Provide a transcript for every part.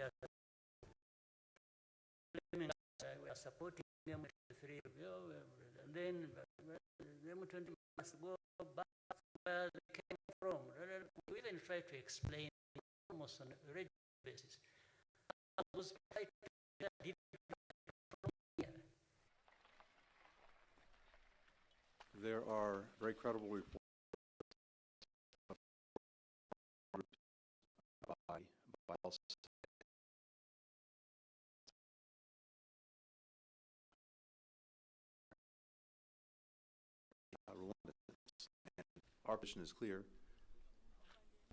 they are claiming we are supporting M23, and then M23 must go back where they came from. We even try to explain almost on a regular basis. Those fighters did from here. There are very credible reports by also Rwanda. And our position is clear.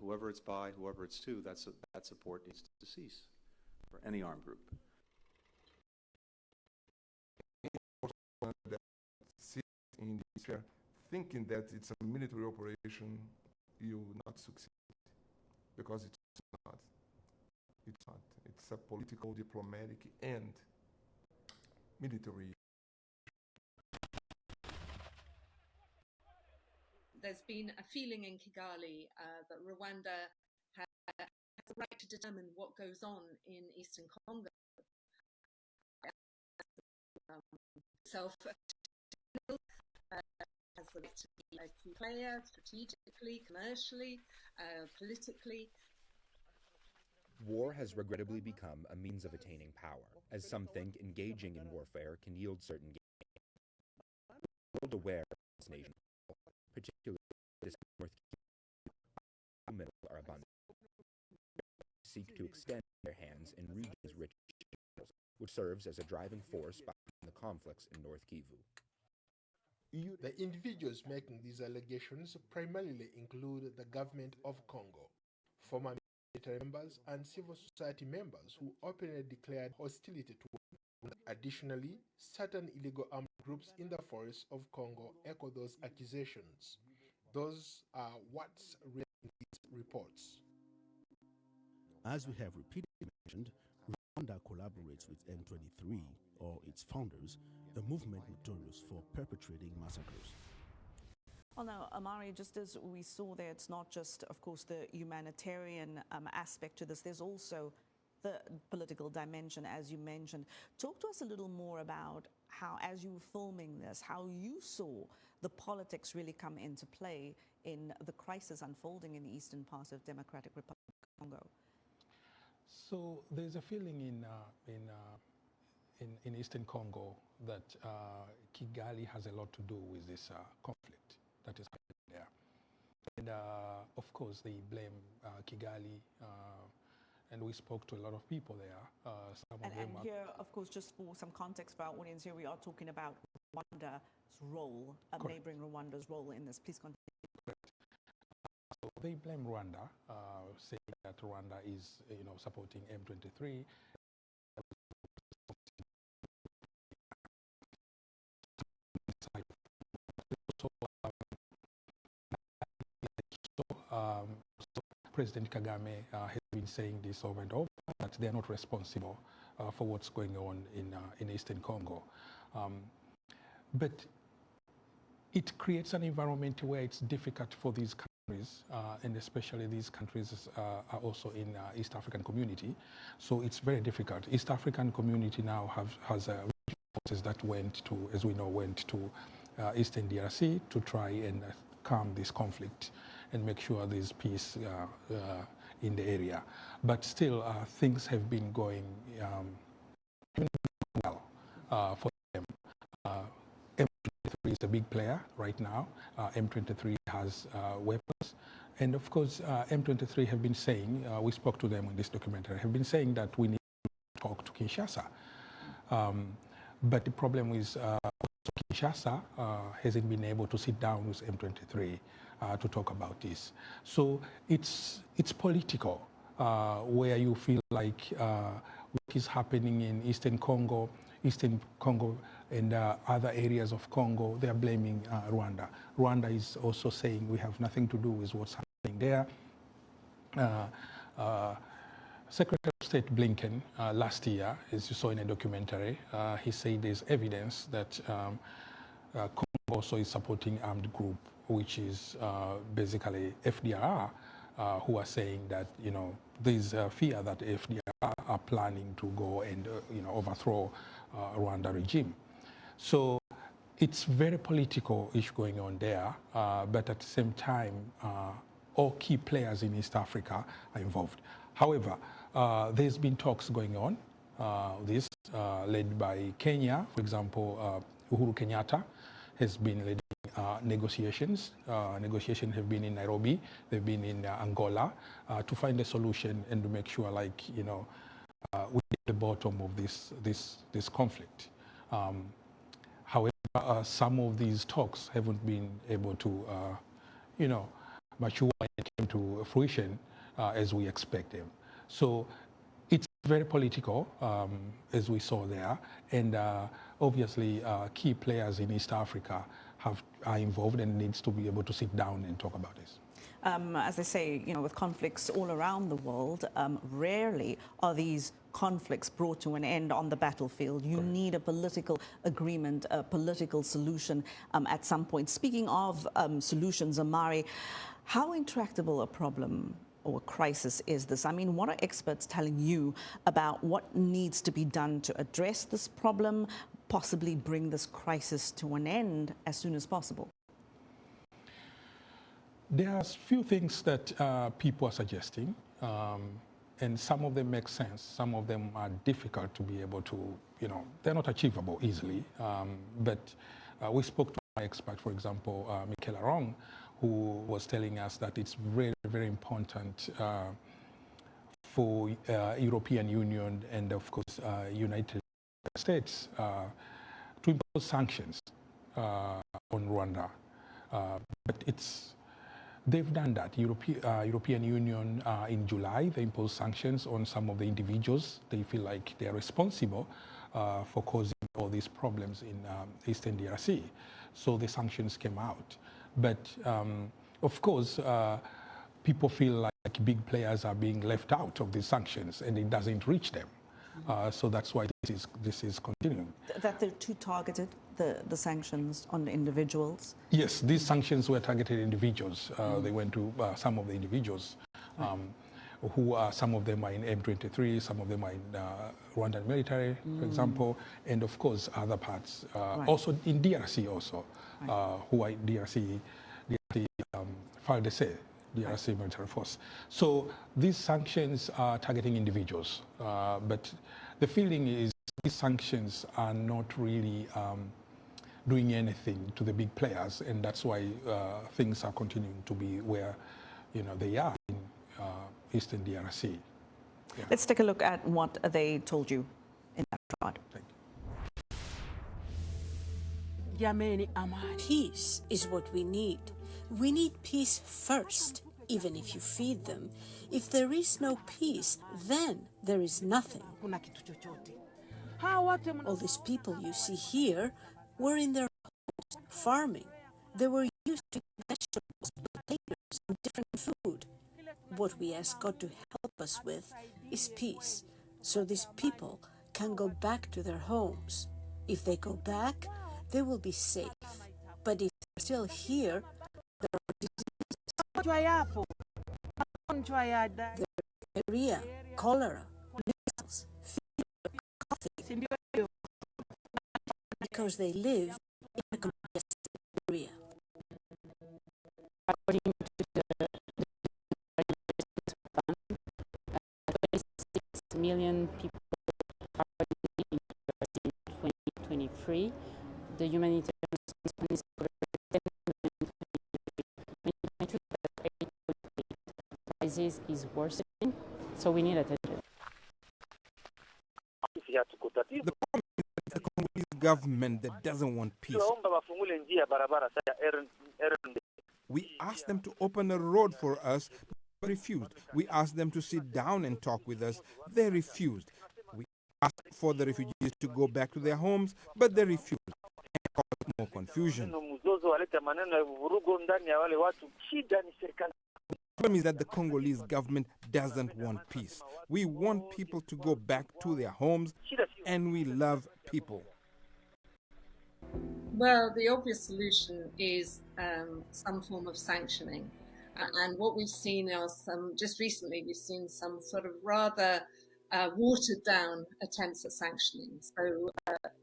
Whoever it's by, whoever it's to, that support needs to cease for any armed group. In this area, thinking that it's a military operation, you will not succeed, because it's not. It's not. It's a political, diplomatic, and military. There's been a feeling in Kigali that Rwanda has the right to determine what goes on in Eastern Congo. Has the right to be a key player strategically, commercially, politically. War has regrettably become a means of attaining power, as some think engaging in warfare can yield certain gains. The world aware of this nation, particularly this North Kivu, are abundant, seek to extend their hands in regions rich in minerals, which serves as a driving force behind the conflicts in North Kivu. The individuals making these allegations primarily include the government of Congo, former military members, and civil society members who openly declared hostility to Rwanda. Additionally, certain illegal armed groups in the forests of Congo echo those accusations. Those are what's read in these reports. As we have repeatedly mentioned, Rwanda collaborates with M23, or its founders, a movement notorious for perpetrating massacres. Well, now, Amari, just as we saw there, it's not just, of course, the humanitarian aspect to this. There's also the political dimension, as you mentioned. Talk to us a little more about how, as you were filming this, how you saw the politics really come into play in the crisis unfolding in the eastern part of Democratic Republic of Congo. So there's a feeling in Eastern Congo that Kigali has a lot to do with this conflict that is happening there. And of course, they blame Kigali, and we spoke to a lot of people there. And here, of course, just for some context for our audience here, we are talking about Rwanda's role, neighboring Rwanda's role in this. Please continue. Correct. So they blame Rwanda, saying that Rwanda is, supporting M23. So President Kagame has been saying this over and over, that they are not responsible for what's going on in Eastern Congo. But it creates an environment where it's difficult for these countries, and especially these countries are also in East African community. So it's very difficult. East African community now has forces that went to, as we know, went to Eastern DRC to try and calm this conflict and make sure there's peace in the area. But still, things have been going well for them. M23 is a big player right now. M23 has weapons. And of course, M23 have been saying, we spoke to them in this documentary, have been saying that we need to talk to Kinshasa. But the problem is Kinshasa hasn't been able to sit down with M23 to talk about this. So it's political, where you feel like what is happening in Eastern Congo and other areas of Congo, they are blaming Rwanda. Rwanda is also saying we have nothing to do with what's happening there. Secretary of State Blinken last year, as you saw in a documentary, he said there's evidence that Congo also is supporting armed group, which is basically FDR, who are saying that, there's fear that FDR are planning to go and overthrow Rwanda regime. So it's very political issue going on there, but at the same time, all key players in East Africa are involved. However, there's been talks going on, led by Kenya, for example. Uhuru Kenyatta has been leading negotiations. Negotiations have been in Nairobi, they've been in Angola, to find a solution and to make sure, we get the bottom of this conflict. However, some of these talks haven't been able to, mature and came to fruition as we expect them. So it's very political, as we saw there, and obviously key players in East Africa are involved and needs to be able to sit down and talk about this. As they say, with conflicts all around the world, rarely are these conflicts brought to an end on the battlefield. You need a political agreement, a political solution at some point. Speaking of solutions, Amari, how intractable a problem or crisis is this? I mean, what are experts telling you about what needs to be done to address this problem, possibly bring this crisis to an end as soon as possible? There are a few things that people are suggesting, and some of them make sense. Some of them are difficult to be able to, they're not achievable easily. But we spoke to an expert, for example, Michael Arong, who was telling us that it's very, very important for European Union and, of course, United States to impose sanctions on Rwanda. But they've done that. European Union in July, they imposed sanctions on some of the individuals. They feel like they're responsible for causing all these problems in Eastern DRC. So the sanctions came out. But of course, people feel like big players are being left out of these sanctions and it doesn't reach them. So that's why this is continuing. That they're too targeted, the sanctions on individuals? Yes, these sanctions were targeted individuals. They went to some of the individuals who are, some of them are in M23, some of them are in Rwandan military, for example, and of course other parts, also in DRC also, who are in DRC FARDC, DRC military force. So these sanctions are targeting individuals, but the feeling is these sanctions are not really doing anything to the big players, and that's why things are continuing to be where they are in Eastern DRC. Yeah. Let's take a look at what they told you in that regard. Peace is what we need. We need peace first, even if you feed them. If there is no peace, then there is nothing. All these people you see here were in their homes farming. They were used to vegetables, potatoes, and different food. What we ask God to help us with is peace, so these people can go back to their homes. If they go back, they will be safe. But if they're still here, there are diseases. There is diarrhea, cholera, measles, fever, coughing, because they live in a congested area. According to the 26 million people are in 2023. The humanitarian response is over 10 million in 2023. The crisis is worsening, so we need attention. The problem is the Congolese government that doesn't want peace. We asked them to open a road for us, but they refused. We asked them to sit down and talk with us. They refused. We asked for the refugees to go back to their homes, but they refused. And caused more confusion. The problem is that the Congolese government doesn't want peace. We want people to go back to their homes, and we love people. Well, the obvious solution is some form of sanctioning. And what we've seen are just recently, we've seen some sort of rather watered down attempts at sanctioning. So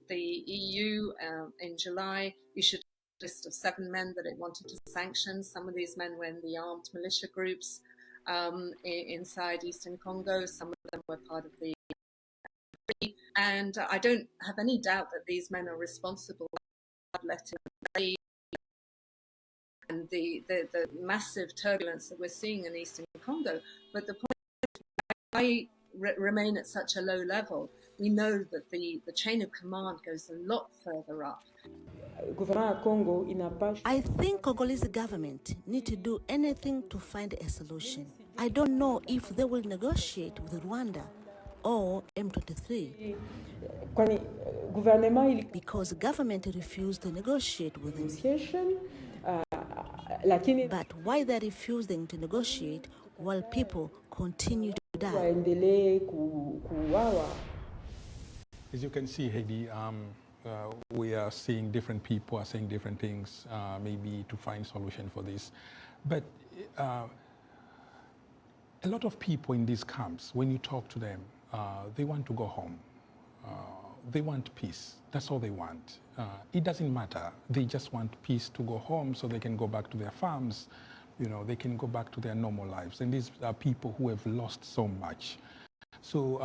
the EU in July issued a list of 7 men that it wanted to sanction. Some of these men were in the armed militia groups inside Eastern Congo. Some of them were part of the and I don't have any doubt that these men are responsible for letting and the massive turbulence that we're seeing in Eastern Congo. But the point is, why remain at such a low level? We know that the chain of command goes a lot further up. I think Congolese government need to do anything to find a solution. I don't know if they will negotiate with Rwanda or M23 because the government refused to negotiate with them. But why they're refusing to negotiate while people continue to die? As you can see, Heidi, we are seeing different people are saying different things, maybe to find solution for this. But a lot of people in these camps, when you talk to them, they want to go home. They want peace. That's all they want. It doesn't matter. They just want peace to go home so they can go back to their farms. You know, they can go back to their normal lives. And these are people who have lost so much. So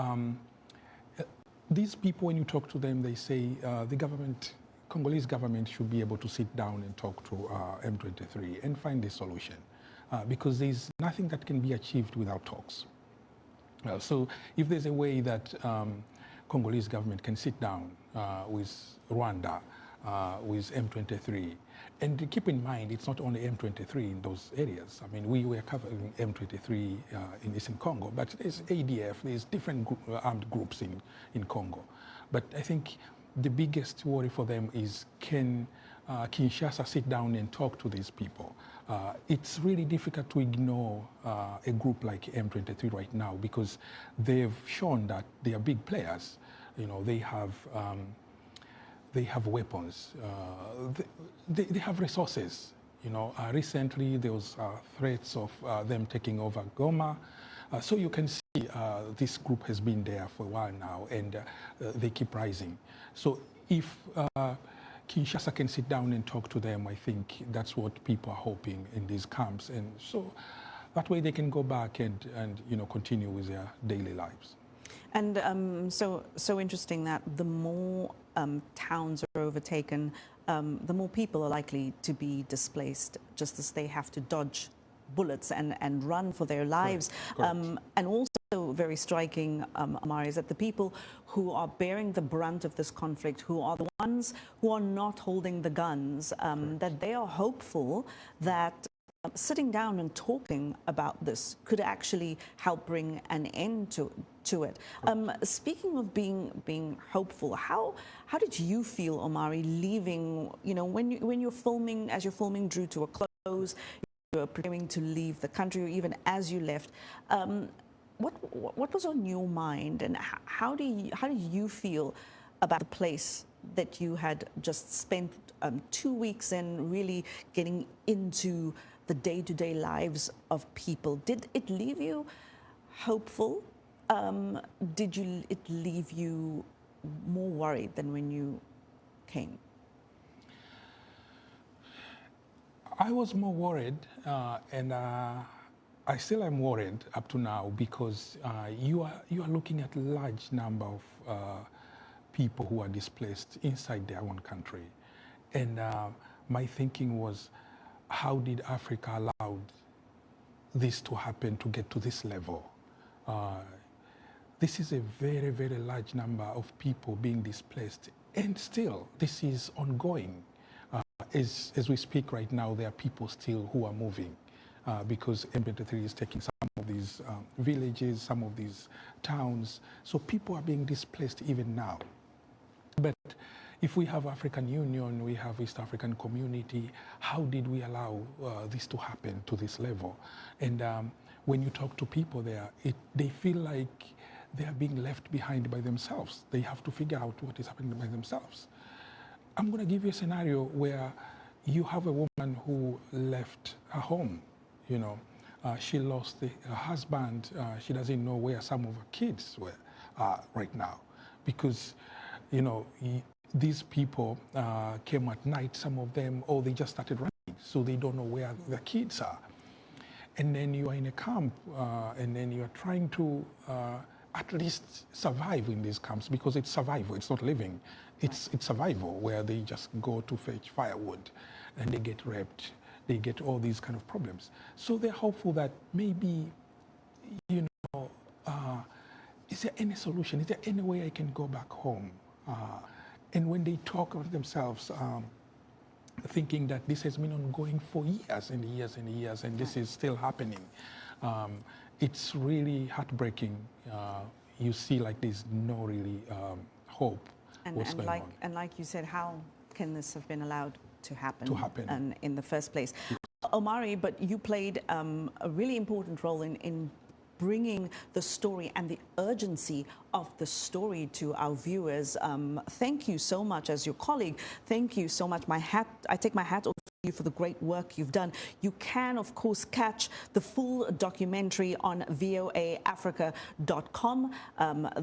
these people, when you talk to them, they say the government, Congolese government, should be able to sit down and talk to M23 and find a solution, because there's nothing that can be achieved without talks. So if there's a way that Congolese government can sit down with Rwanda, with M23, and keep in mind, it's not only M23 in those areas. I mean, we were covering M23 in Eastern Congo, but there's ADF, there's different armed groups in Congo. But I think the biggest worry for them is, can Kinshasa sit down and talk to these people? It's really difficult to ignore a group like M23 right now, because they've shown that they are big players. You know, they have weapons, they have resources. You know, recently there was threats of them taking over Goma. So you can see this group has been there for a while now, and they keep rising. So if Kinshasa can sit down and talk to them, I think that's what people are hoping in these camps. And so that way they can go back and you know, continue with their daily lives. And so interesting that the more towns are overtaken, the more people are likely to be displaced, just as they have to dodge bullets and run for their lives. Correct. And also very striking, Amari, is that the people who are bearing the brunt of this conflict, who are the ones who are not holding the guns, that they are hopeful that sitting down and talking about this could actually help bring an end to it. Speaking of being hopeful, how did you feel, Omari, leaving? You know, when you're filming, as you're filming drew to a close, you were preparing to leave the country, or even as you left. What was on your mind, and how do you feel about the place that you had just spent 2 weeks in, really getting into the day-to-day lives of people? Did it leave you hopeful? Did it leave you more worried than when you came? I was more worried, and I still am worried up to now, because you are looking at a large number of people who are displaced inside their own country. And my thinking was, how did Africa allow this to happen, to get to this level? This is a very, very large number of people being displaced, and still this is ongoing. As we speak right now, there are people still who are moving because M23 is taking some of these villages, some of these towns. So people are being displaced even now. But if we have African Union, we have East African Community, how did we allow this to happen to this level? And when you talk to people there, they feel like they are being left behind by themselves. They have to figure out what is happening by themselves. I'm going to give you a scenario where you have a woman who left her home. You know, she lost her husband. She doesn't know where some of her kids were. right now, because, you know, these people came at night, some of them, or they just started running, so they don't know where the kids are. And then you are in a camp, and then you are trying to at least survive in these camps, because it's survival, it's not living. It's survival, where they just go to fetch firewood and they get raped, they get all these kind of problems. So they're hopeful that maybe, you know, is there any solution? Is there any way I can go back home? And when they talk about themselves, thinking that this has been ongoing for years and years and years, and this is still happening, it's really heartbreaking. You see, like, there's no really hope. And like you said, how can this have been allowed to happen in the first place? Omari, but you played a really important role in bringing the story and the urgency of the story to our viewers. Thank you so much. As your colleague, thank you so much. I take my hat off to you for the great work you've done. You can, of course, catch the full documentary on voaafrica.com.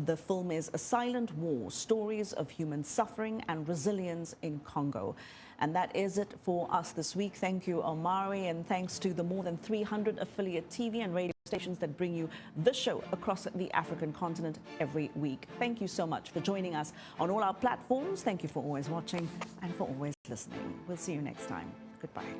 The film is A Silent War, Stories of Human Suffering and Resilience in Congo. And that is it for us this week. Thank you, Omari, and thanks to the more than 300 affiliate TV and radio stations that bring you this show across the African continent every week. Thank you so much for joining us on all our platforms. Thank you for always watching and for always listening. We'll see you next time. Goodbye.